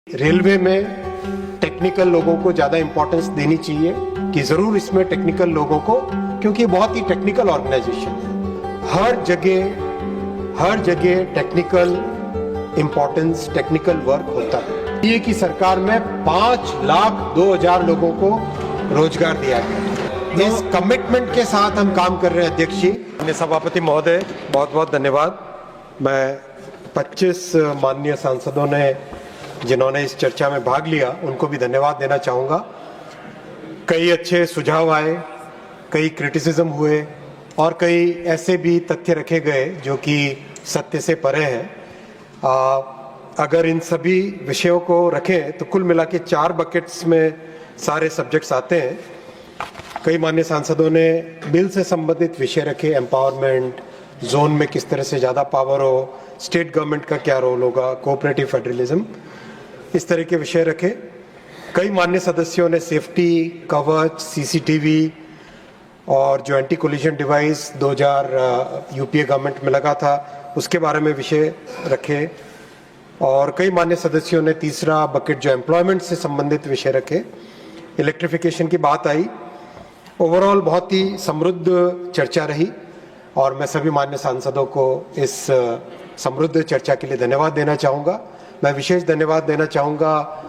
Railway में technical लोगों को ज़्यादा इंपॉर्टेंस देनी चाहिए कि ज़रूर इसमें टेक्निकल लोगों को, क्योंकि बहुत ही टेक्निकल ऑर्गेनाइजेशन है। हर जगह टेक्निकल इंपॉर्टेंस, टेक्निकल वर्क होता है। ये की सरकार में 5,02,000 लोगों को रोजगार दिया गया। इस कमिटमेंट के साथ हम काम कर रहे हैं। अध्यक्ष जी, सभापति महोदय, बहुत बहुत धन्यवाद। मैं 25 माननीय सांसदों ने जिन्होंने इस चर्चा में भाग लिया, उनको भी धन्यवाद देना चाहूँगा। कई अच्छे सुझाव आए, कई क्रिटिसिज्म हुए और कई ऐसे भी तथ्य रखे गए जो कि सत्य से परे हैं। अगर इन सभी विषयों को रखें तो कुल मिला के 4 बकेट्स में सारे सब्जेक्ट्स आते हैं। कई माननीय सांसदों ने बिल से संबंधित विषय रखे, एम्पावरमेंट, जोन में किस तरह से ज़्यादा पावर हो, स्टेट गवर्नमेंट का क्या रोल होगा, कोऑपरेटिव फेडरलिज्म, इस तरह के विषय रखे। कई मान्य सदस्यों ने सेफ्टी, कवच, सीसीटीवी और जो anti collision device 2000 UPA government में लगा था, उसके बारे में विषय रखे। और कई मान्य सदस्यों ने तीसरा बकेट जो एम्प्लॉयमेंट से संबंधित विषय रखे। इलेक्ट्रिफिकेशन की बात आई। ओवरऑल बहुत ही समृद्ध चर्चा रही और मैं सभी मान्य सांसदों को इस समृद्ध चर्चा के लिए धन्यवाद देना चाहूँगा। मैं विशेष धन्यवाद देना चाहूँगा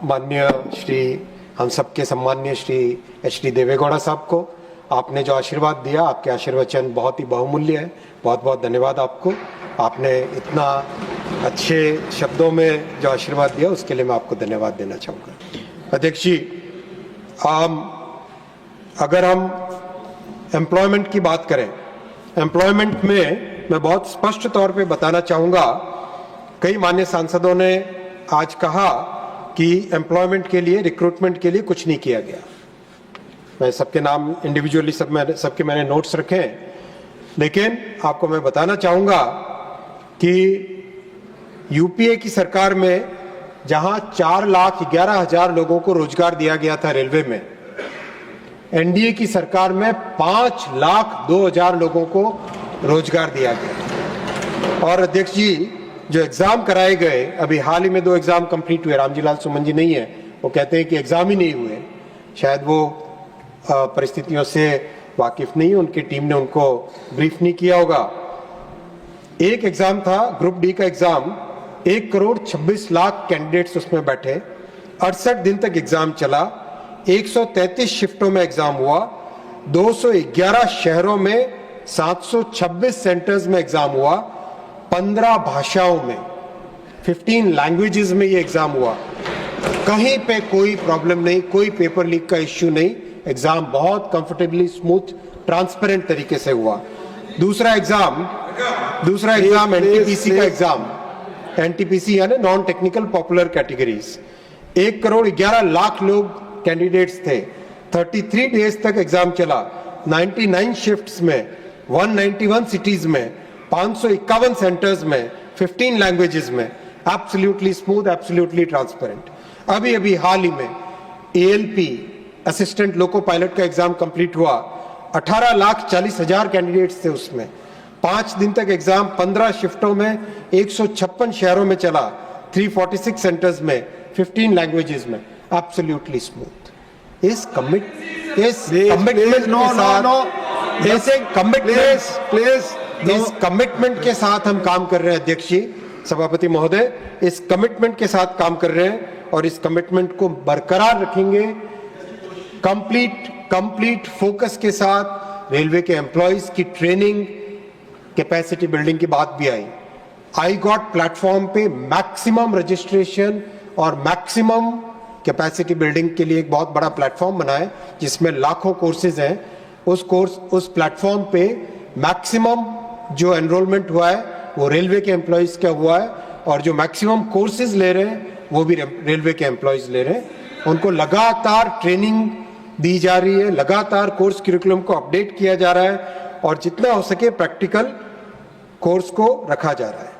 माननीय श्री हम सबके सम्माननीय श्री एच.डी. देवेगौड़ा साहब को। आपने जो आशीर्वाद दिया, आपके आशीर्वचन बहुत ही बहुमूल्य है। बहुत बहुत धन्यवाद आपको। आपने इतना अच्छे शब्दों में जो आशीर्वाद दिया, उसके लिए मैं आपको धन्यवाद देना चाहूँगा। अध्यक्ष जी, अगर हम एम्प्लॉयमेंट की बात करें, एम्प्लॉयमेंट में मैं बहुत स्पष्ट तौर पे बताना चाहूँगा, कई मान्य सांसदों ने आज कहा कि एम्प्लॉयमेंट के लिए, रिक्रूटमेंट के लिए कुछ नहीं किया गया। मैं सबके नाम इंडिविजुअली सबके मैंने नोट्स रखे हैं, लेकिन आपको मैं बताना चाहूँगा कि यूपीए की सरकार में जहाँ 4,11,000 लोगों को रोजगार दिया गया था रेलवे में, एनडीए की सरकार में 5,02,000 लोगों को रोजगार दिया गया। और अध्यक्ष जी, जो एग्जाम कराए गए, अभी हाल ही में 2 एग्जाम कंप्लीट हुए। रामजी लाल सुमन जी नहीं है, वो कहते हैं कि एग्जाम ही नहीं हुए। शायद वो परिस्थितियों से वाकिफ नहीं, उनकी टीम ने उनको ब्रीफ नहीं किया होगा। एक एग्जाम था, ग्रुप डी का एग्जाम, 1,26,00,000 कैंडिडेट्स उसमें बैठे। 68 दिन तक एग्जाम चला। 133 शिफ्टों में एग्जाम हुआ। 211 शहरों में 726 सेंटर्स में एग्जाम हुआ। 15 भाषाओं में, 15 लैंग्वेजेस में ये एग्जाम हुआ। कहीं पे कोई प्रॉब्लम नहीं, कोई पेपर लीक का इश्यू नहीं। एग्जाम बहुत कंफर्टेबली, स्मूथ, ट्रांसपेरेंट तरीके से हुआ। दूसरा एग्जाम एनटीपीसी का एग्जाम, एनटीपीसी यानी नॉन टेक्निकल पॉपुलर कैटेगरीज। 1,11,00,000 लोग कैंडिडेट्स थे। 33 डेज तक एग्जाम चला। 99 शिफ्ट्स में, 191 सिटीज में, 551 सेंटर्स में, 15 लैंग्वेजेस में। Absolutely smooth, absolutely transparent. अभी हाल ही में एएलपी असिस्टेंट लोको पायलट का एग्जाम कंप्लीट हुआ। 18,40,000 कैंडिडेट्स थे उसमें। 5 दिन तक एग्जाम 15 शिफ्टों में 156 शहरों में चला। 346 सेंटर्स में, 15 लैंग्वेजेस में। Absolutely smooth. इस कमिटमेंट के साथ हम काम कर रहे हैं। अध्यक्ष जी, सभापति महोदय, इस कमिटमेंट के साथ काम कर रहे हैं और इस कमिटमेंट को बरकरार रखेंगे। कंप्लीट फोकस के साथ रेलवे के एम्प्लॉइज की ट्रेनिंग, कैपेसिटी बिल्डिंग की बात भी आई। आई गॉट प्लेटफॉर्म पे मैक्सिमम रजिस्ट्रेशन और मैक्सिमम कैपेसिटी बिल्डिंग के लिए एक बहुत बड़ा प्लेटफॉर्म बना है, जिसमें लाखों कोर्सेज हैं। उस प्लेटफॉर्म पे मैक्सिमम जो एनरोलमेंट हुआ है वो रेलवे के एम्प्लॉइज का हुआ है, और जो मैक्सिमम कोर्सेज ले रहे हैं वो भी रेलवे के एम्प्लॉइज ले रहे हैं। उनको लगातार ट्रेनिंग दी जा रही है, लगातार कोर्स करिकुलम को अपडेट किया जा रहा है और जितना हो सके प्रैक्टिकल कोर्स को रखा जा रहा है।